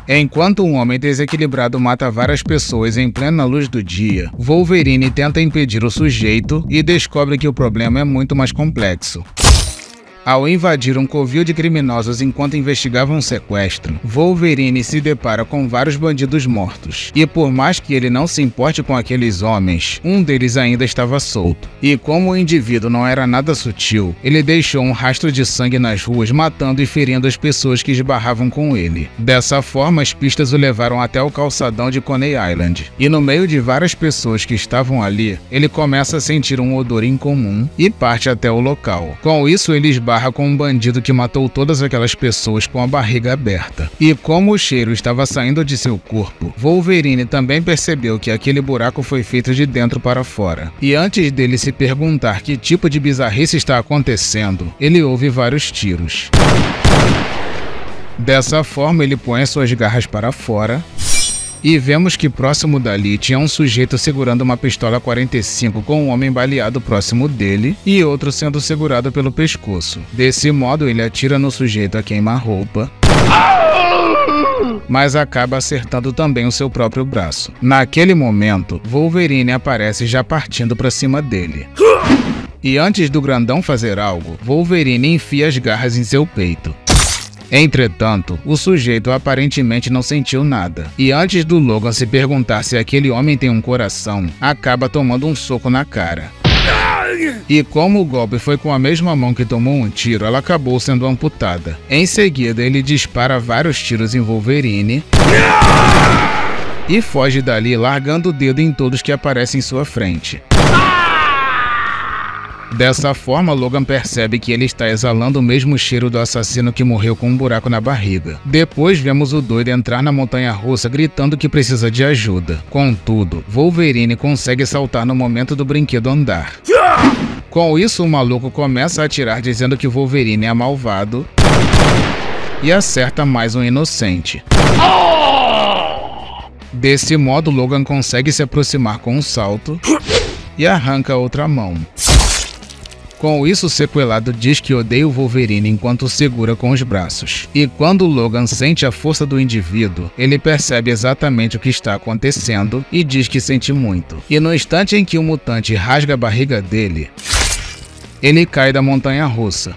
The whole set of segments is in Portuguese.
Enquanto um homem desequilibrado mata várias pessoas em plena luz do dia, Wolverine tenta impedir o sujeito e descobre que o problema é muito mais complexo. Ao invadir um covil de criminosos enquanto investigavam um sequestro, Wolverine se depara com vários bandidos mortos. E por mais que ele não se importe com aqueles homens, um deles ainda estava solto. E como o indivíduo não era nada sutil, ele deixou um rastro de sangue nas ruas, matando e ferindo as pessoas que esbarravam com ele. Dessa forma, as pistas o levaram até o calçadão de Coney Island. E no meio de várias pessoas que estavam ali, ele começa a sentir um odor incomum e parte até o local. Com isso, ele esbarra com um bandido que matou todas aquelas pessoas com a barriga aberta. E como o cheiro estava saindo de seu corpo, Wolverine também percebeu que aquele buraco foi feito de dentro para fora. E antes dele se perguntar que tipo de bizarrice está acontecendo, ele ouve vários tiros. Dessa forma, ele põe as suas garras para fora e vemos que próximo dali tinha um sujeito segurando uma pistola 45 com um homem baleado próximo dele e outro sendo segurado pelo pescoço. Desse modo, ele atira no sujeito a queima-roupa, mas acaba acertando também o seu próprio braço. Naquele momento, Wolverine aparece já partindo para cima dele. E antes do grandão fazer algo, Wolverine enfia as garras em seu peito. Entretanto, o sujeito aparentemente não sentiu nada, e antes do Logan se perguntar se aquele homem tem um coração, acaba tomando um soco na cara. E como o golpe foi com a mesma mão que tomou um tiro, ela acabou sendo amputada. Em seguida, ele dispara vários tiros em Wolverine e foge dali, largando o dedo em todos que aparecem em sua frente. Dessa forma, Logan percebe que ele está exalando o mesmo cheiro do assassino que morreu com um buraco na barriga. Depois vemos o doido entrar na montanha-russa gritando que precisa de ajuda. Contudo, Wolverine consegue saltar no momento do brinquedo andar. Com isso, o maluco começa a atirar dizendo que Wolverine é malvado e acerta mais um inocente. Desse modo, Logan consegue se aproximar com um salto e arranca a outra mão. Com isso, o sequelado diz que odeia o Wolverine enquanto o segura com os braços. E quando Logan sente a força do indivíduo, ele percebe exatamente o que está acontecendo e diz que sente muito. E no instante em que o mutante rasga a barriga dele, ele cai da montanha-russa.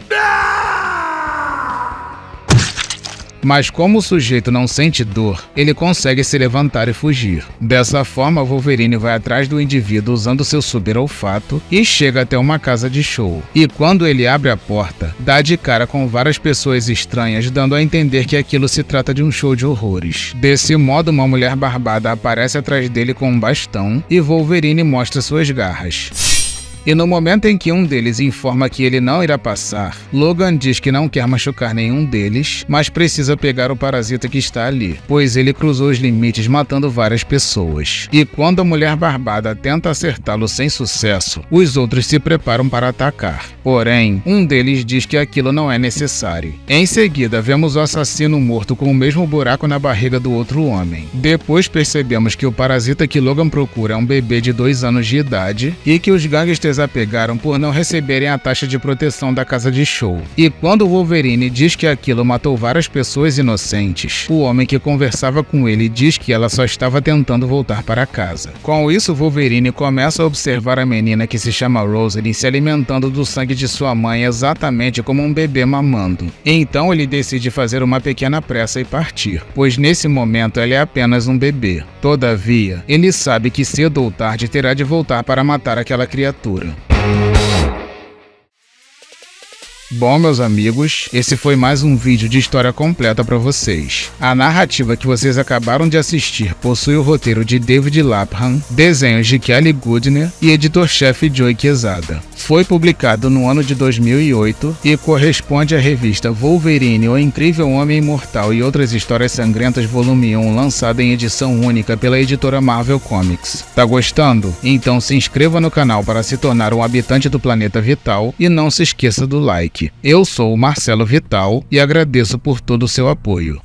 Mas como o sujeito não sente dor, ele consegue se levantar e fugir. Dessa forma, Wolverine vai atrás do indivíduo usando seu super olfato e chega até uma casa de show. E quando ele abre a porta, dá de cara com várias pessoas estranhas, dando a entender que aquilo se trata de um show de horrores. Desse modo, uma mulher barbada aparece atrás dele com um bastão e Wolverine mostra suas garras. E no momento em que um deles informa que ele não irá passar, Logan diz que não quer machucar nenhum deles, mas precisa pegar o parasita que está ali, pois ele cruzou os limites matando várias pessoas. E quando a mulher barbada tenta acertá-lo sem sucesso, os outros se preparam para atacar. Porém, um deles diz que aquilo não é necessário. Em seguida, vemos o assassino morto com o mesmo buraco na barriga do outro homem. Depois percebemos que o parasita que Logan procura é um bebê de 2 anos de idade e que os gangsters a pegaram por não receberem a taxa de proteção da casa de show. E quando Wolverine diz que aquilo matou várias pessoas inocentes, o homem que conversava com ele diz que ela só estava tentando voltar para casa. Com isso, Wolverine começa a observar a menina que se chama Rosalie se alimentando do sangue de sua mãe exatamente como um bebê mamando. Então ele decide fazer uma pequena pressa e partir, pois nesse momento ela é apenas um bebê. Todavia, ele sabe que cedo ou tarde terá de voltar para matar aquela criatura. Bom, meus amigos, esse foi mais um vídeo de história completa para vocês. A narrativa que vocês acabaram de assistir possui o roteiro de David Lapham, desenhos de Kelly Goodner e editor-chefe Joey Quesada. Foi publicado no ano de 2008 e corresponde à revista Wolverine, O Incrível Homem Imortal e Outras Histórias Sangrentas volume 1, lançada em edição única pela editora Marvel Comics. Tá gostando? Então se inscreva no canal para se tornar um habitante do planeta Vital e não se esqueça do like. Eu sou o Marcelo Vital e agradeço por todo o seu apoio.